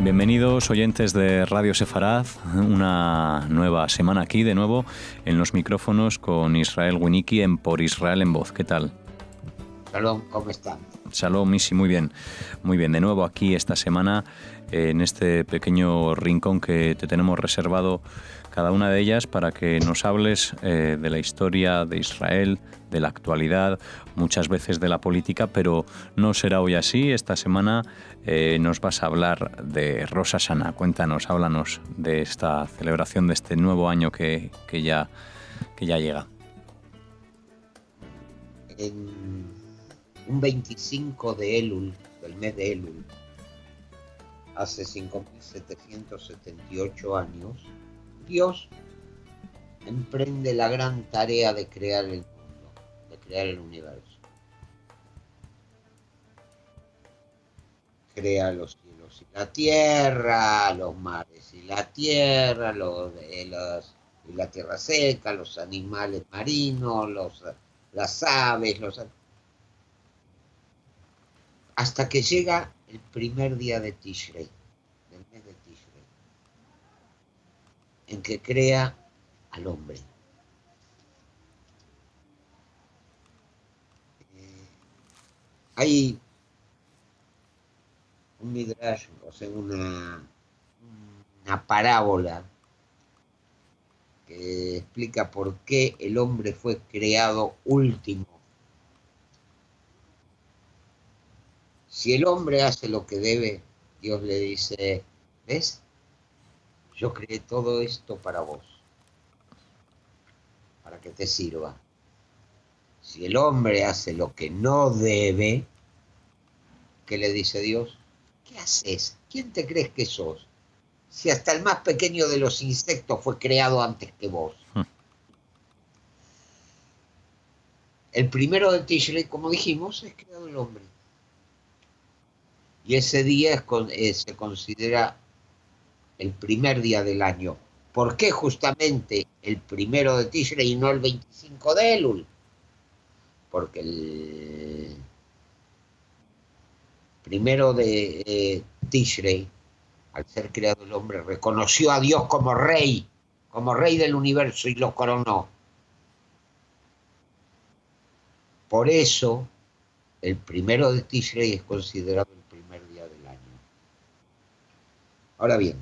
Bienvenidos oyentes de Radio Sefarad, una nueva semana aquí de nuevo en los micrófonos con Israel Winnicki en Por Israel en Voz. ¿Qué tal? Shalom, ¿cómo están? Shalom, Misi, muy bien. Muy bien, de nuevo aquí esta semana en este pequeño rincón que te tenemos reservado cada una de ellas para que nos hables de la historia de Israel, de la actualidad, muchas veces de la política, pero no será hoy así. Esta semana nos vas a hablar de Rosh Hashanah. Cuéntanos, háblanos de esta celebración de este nuevo año que ya llega. En un 25 de Elul, del mes de Elul, hace 5.778 años, Dios emprende la gran tarea de crear el mundo, de crear el universo. Crea los cielos y la tierra, los mares y la tierra, y la tierra seca, los animales marinos, las aves, hasta que llega el primer día de Tishrei, del mes de Tishrei, en que crea al hombre. Hay un midrash, o sea, una parábola que explica por qué el hombre fue creado último. Si el hombre hace lo que debe, Dios le dice, ¿ves? Yo creé todo esto para vos, para que te sirva. Si el hombre hace lo que no debe, ¿qué le dice Dios? ¿Qué haces? ¿Quién te crees que sos? Si hasta el más pequeño de los insectos fue creado antes que vos. El primero de Tishrei, como dijimos, es creado el hombre. Y ese día se considera el primer día del año. ¿Por qué justamente el primero de Tishrei y no el 25 de Elul? Porque el primero de Tishrei, al ser creado el hombre, reconoció a Dios como rey del universo y lo coronó. Por eso, el primero de Tishrei es considerado el primer día del año. Ahora bien,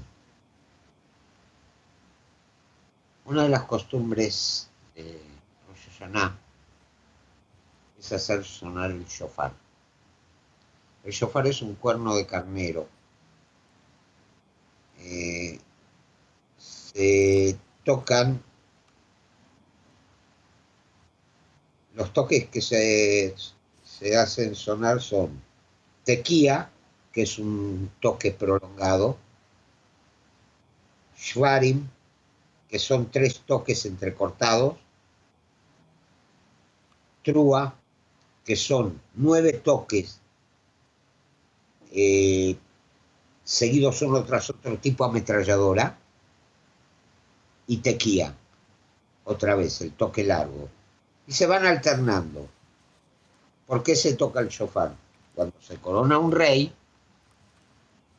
una de las costumbres de Rosh Hashanah es hacer sonar el shofar. El shofar es un cuerno de carnero. Se tocan, los toques que se hacen sonar son tequía, que es un toque prolongado, shvarim, que son 3 toques entrecortados, trúa, que son 9 toques seguidos uno tras otro tipo ametralladora, y tequía, otra vez el toque largo, y se van alternando. ¿Por qué se toca el shofar? Cuando se corona un rey,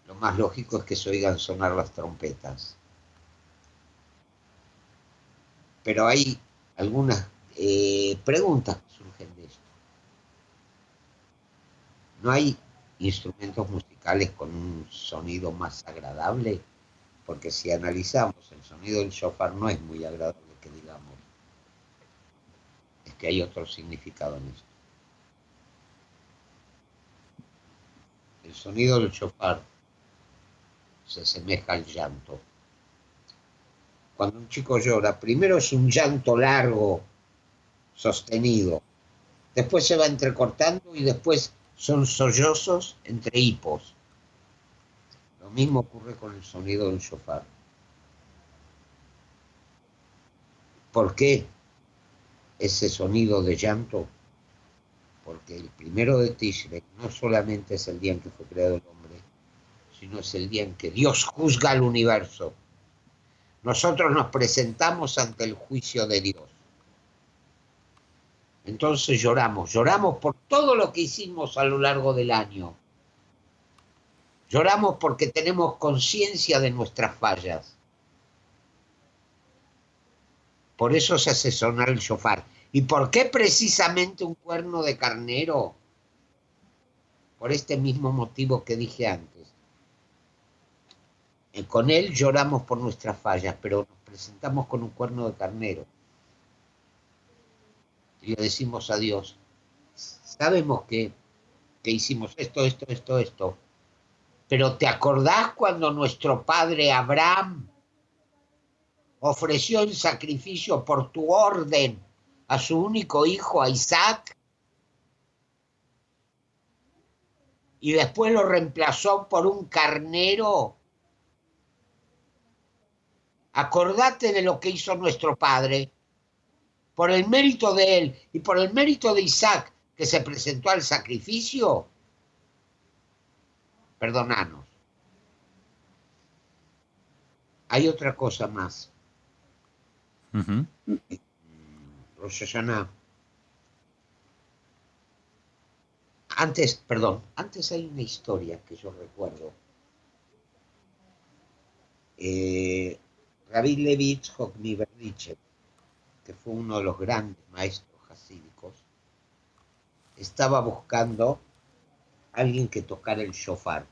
lo más lógico es que se oigan sonar las trompetas. Pero hay algunas preguntas que surgen de esto. ¿No hay instrumentos musicales con un sonido más agradable? Porque si analizamos, el sonido del shofar no es muy agradable, que digamos. Es que hay otro significado en esto. El sonido del shofar se asemeja al llanto. Cuando un chico llora, primero es un llanto largo, sostenido. Después se va entrecortando y después son sollozos entre hipos. Lo mismo ocurre con el sonido del shofar. ¿Por qué ese sonido de llanto? Porque el primero de Tishrei no solamente es el día en que fue creado el hombre, sino es el día en que Dios juzga al universo. Nosotros nos presentamos ante el juicio de Dios. Entonces lloramos por todo lo que hicimos a lo largo del año. Lloramos porque tenemos conciencia de nuestras fallas. Por eso se hace sonar el shofar. ¿Y por qué precisamente un cuerno de carnero? Por este mismo motivo que dije antes. Con él lloramos por nuestras fallas, pero nos presentamos con un cuerno de carnero. Y le decimos a Dios, sabemos que hicimos esto. Pero ¿te acordás cuando nuestro padre Abraham ofreció en sacrificio por tu orden a su único hijo, a Isaac? Y después lo reemplazó por un carnero. Acordate de lo que hizo nuestro padre. Por el mérito de él y por el mérito de Isaac, que se presentó al sacrificio, perdonanos. Hay otra cosa más. Rosh Hashanah. Antes hay una historia que yo recuerdo. Rabbi Levi Yitzhak Miberdichev, que fue uno de los grandes maestros hasídicos, estaba buscando a alguien que tocara el shofar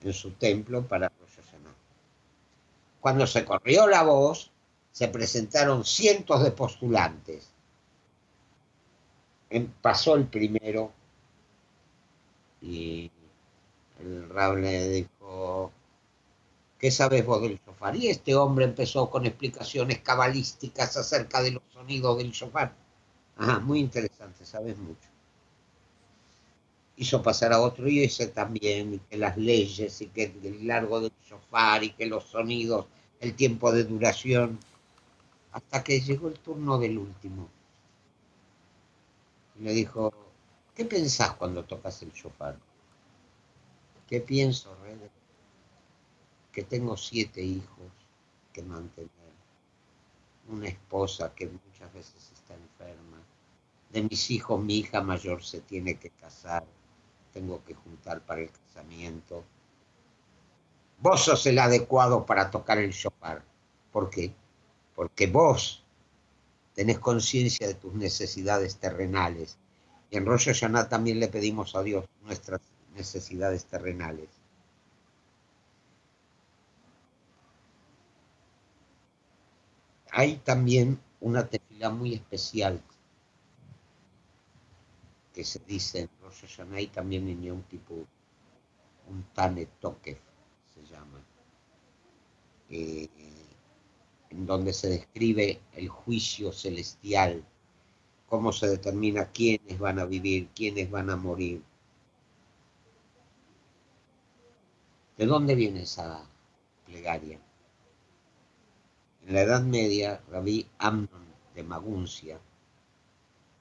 en su templo para Rosh Hashanah. Cuando se corrió la voz, se presentaron cientos de postulantes. Pasó el primero y el Rab le dijo, ¿qué sabes vos del shofar? Y este hombre empezó con explicaciones cabalísticas acerca de los sonidos del shofar. Ajá, muy interesante, sabes mucho. Hizo pasar a otro y ese también, y que las leyes, y que el largo del shofar, y que los sonidos, el tiempo de duración, hasta que llegó el turno del último. Y le dijo, ¿qué pensás cuando tocas el shofar? ¿Qué pienso, Rey? Que tengo 7 hijos que mantener, una esposa que muchas veces está enferma, de mis hijos mi hija mayor se tiene que casar, tengo que juntar para el casamiento. Vos sos el adecuado para tocar el shofar. ¿Por qué? Porque vos tenés conciencia de tus necesidades terrenales. Y en Rosh Hashanah también le pedimos a Dios nuestras necesidades terrenales. Hay también una tefilá muy especial que se dice en Rosh Hashanah y también en Yom Kippur, un Tane Tokef se llama, en donde se describe el juicio celestial, cómo se determina quiénes van a vivir, quiénes van a morir. ¿De dónde viene esa plegaria? En la Edad Media, Rabí Amnon de Maguncia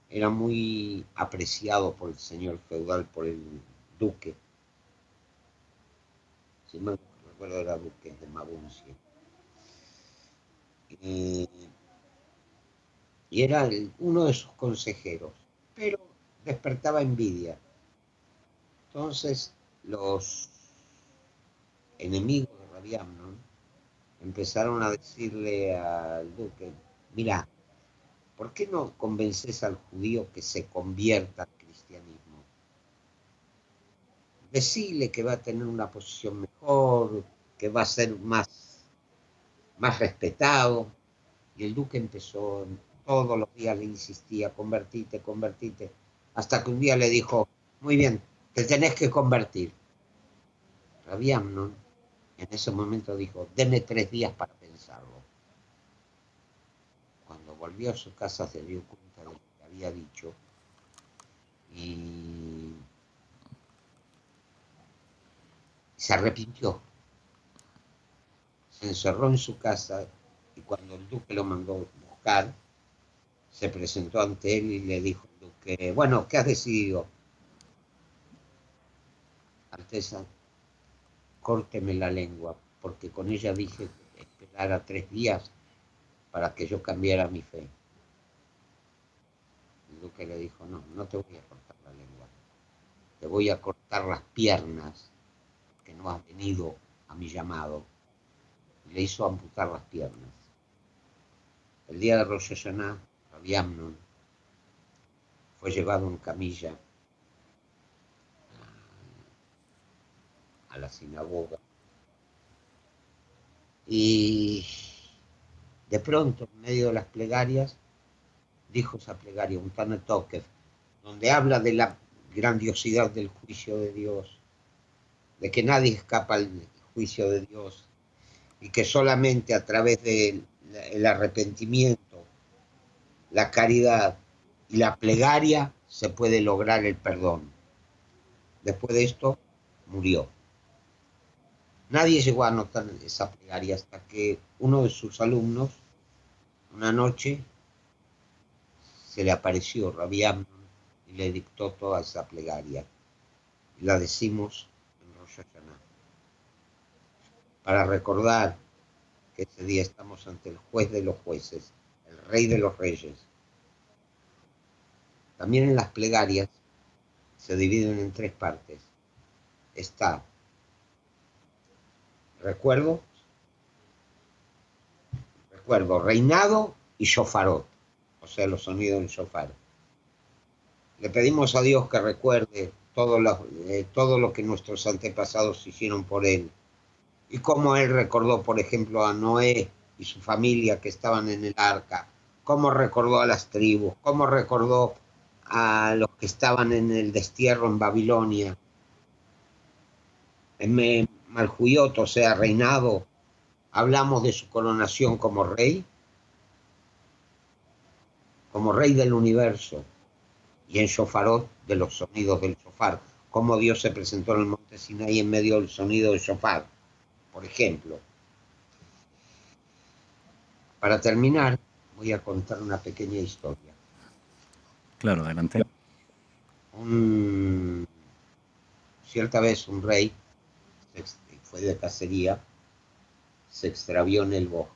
era muy apreciado por el señor feudal, por el duque. Si me recuerdo, era duque de Maguncia. Y era uno de sus consejeros, pero despertaba envidia. Entonces los enemigos de Rabí Amnon empezaron a decirle al duque, mira, ¿por qué no convences al judío que se convierta al cristianismo? Decile que va a tener una posición mejor, que va a ser más respetado. Y el duque empezó, todos los días le insistía, convertite, hasta que un día le dijo, muy bien, te tenés que convertir. Rabí Amnon en ese momento dijo, deme 3 días para pensarlo. Cuando volvió a su casa se dio cuenta de lo que había dicho y se arrepintió. Se encerró en su casa y cuando el duque lo mandó a buscar, se presentó ante él y le dijo al duque, bueno, ¿qué has decidido? Alteza, córteme la lengua, porque con ella dije que esperara 3 días para que yo cambiara mi fe. El duque le dijo, no, no te voy a cortar la lengua, te voy a cortar las piernas porque no has venido a mi llamado. Y le hizo amputar las piernas. El día de Rosh Hashanah, Rabbi Amnon fue llevado en camilla a la sinagoga. Y de pronto, en medio de las plegarias, dijo esa plegaria, un Tane Tokef, donde habla de la grandiosidad del juicio de Dios, de que nadie escapa al juicio de Dios y que solamente a través del arrepentimiento, la caridad y la plegaria se puede lograr el perdón. Después de esto, murió. Nadie llegó a anotar esa plegaria hasta que uno de sus alumnos, una noche, se le apareció Rabbi Amnon y le dictó toda esa plegaria. Y la decimos en Rosh Hashanah, para recordar que ese día estamos ante el juez de los jueces, el rey de los reyes. También en las plegarias se dividen en 3 partes. Está recuerdo, reinado y shofarot, o sea, los sonidos del shofar. Le pedimos a Dios que recuerde todo lo que nuestros antepasados hicieron por él. Y cómo él recordó, por ejemplo, a Noé y su familia que estaban en el arca, cómo recordó a las tribus, cómo recordó a los que estaban en el destierro en Babilonia. En Malhuyot, o sea, reinado, hablamos de su coronación como rey del universo, y en Shofarot de los sonidos del shofar, cómo Dios se presentó en el monte Sinaí en medio del sonido del shofar, por ejemplo. Para terminar, voy a contar una pequeña historia. Claro, adelante. Cierta vez un rey fue de cacería, se extravió en el bosque.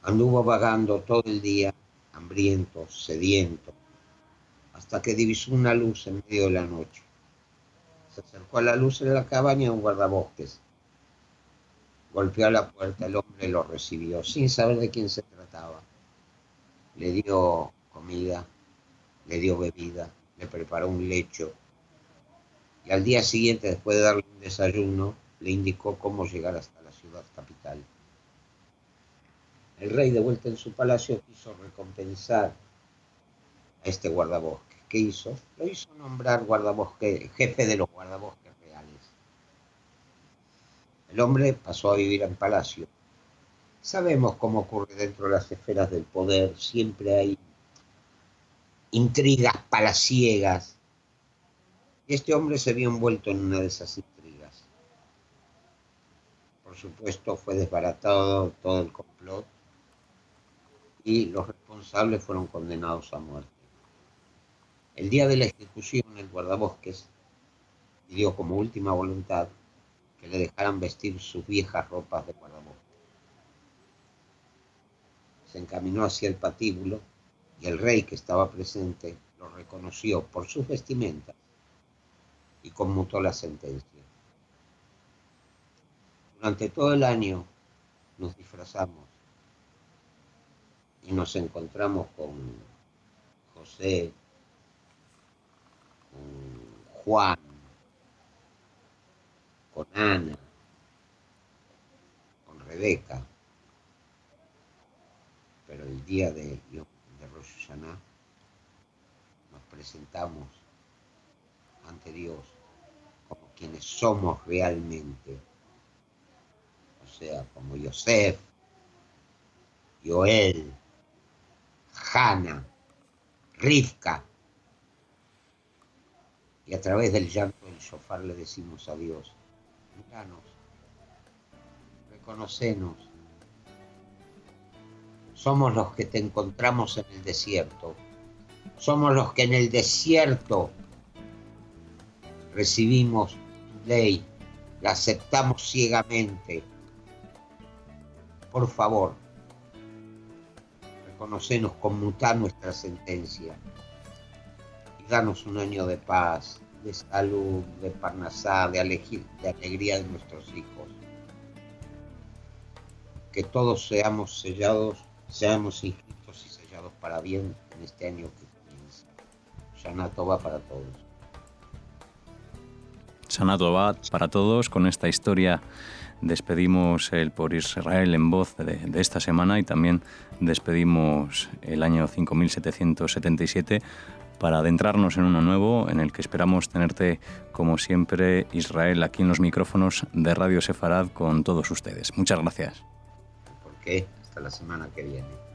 Anduvo vagando todo el día, hambriento, sediento, hasta que divisó una luz en medio de la noche. Se acercó a la luz en la cabaña de un guardabosques. Golpeó a la puerta, el hombre lo recibió, sin saber de quién se trataba. Le dio comida, le dio bebida, le preparó un lecho. Y al día siguiente, después de darle un desayuno, le indicó cómo llegar hasta la ciudad capital. El rey, de vuelta en su palacio, quiso recompensar a este guardabosques. ¿Qué hizo? Lo hizo nombrar jefe de los guardabosques reales. El hombre pasó a vivir en palacio. Sabemos cómo ocurre dentro de las esferas del poder. Siempre hay intrigas palaciegas. Y este hombre se vio envuelto en una de esas intrigas. Por supuesto, fue desbaratado todo el complot y los responsables fueron condenados a muerte. El día de la ejecución, el guardabosques pidió como última voluntad que le dejaran vestir sus viejas ropas de guardabosques. Se encaminó hacia el patíbulo y el rey, que estaba presente, lo reconoció por sus vestimentas y conmutó la sentencia. Durante todo el año nos disfrazamos y nos encontramos con José, con Juan, con Ana, con Rebeca, pero el día de Rosh Hashanah nos presentamos ante Dios como quienes somos realmente, o sea, como Yosef, Joel, Hannah, Rivka, y a través del llanto del shofar le decimos a Dios: míranos, reconocenos, somos los que te encontramos en el desierto, somos los que en el desierto recibimos tu ley, la aceptamos ciegamente. Por favor, reconocenos, conmutar nuestra sentencia y danos un año de paz, de salud, de parnasá, de alegría de nuestros hijos. Que todos seamos sellados, seamos inscritos y sellados para bien en este año que comienza. Shana Tova para todos. Shana Tova para todos. Con esta historia despedimos el Por Israel en Voz de esta semana y también despedimos el año 5777 para adentrarnos en uno nuevo en el que esperamos tenerte, como siempre, Israel, aquí en los micrófonos de Radio Sefarad con todos ustedes. Muchas gracias. ¿Por qué? Hasta la semana que viene.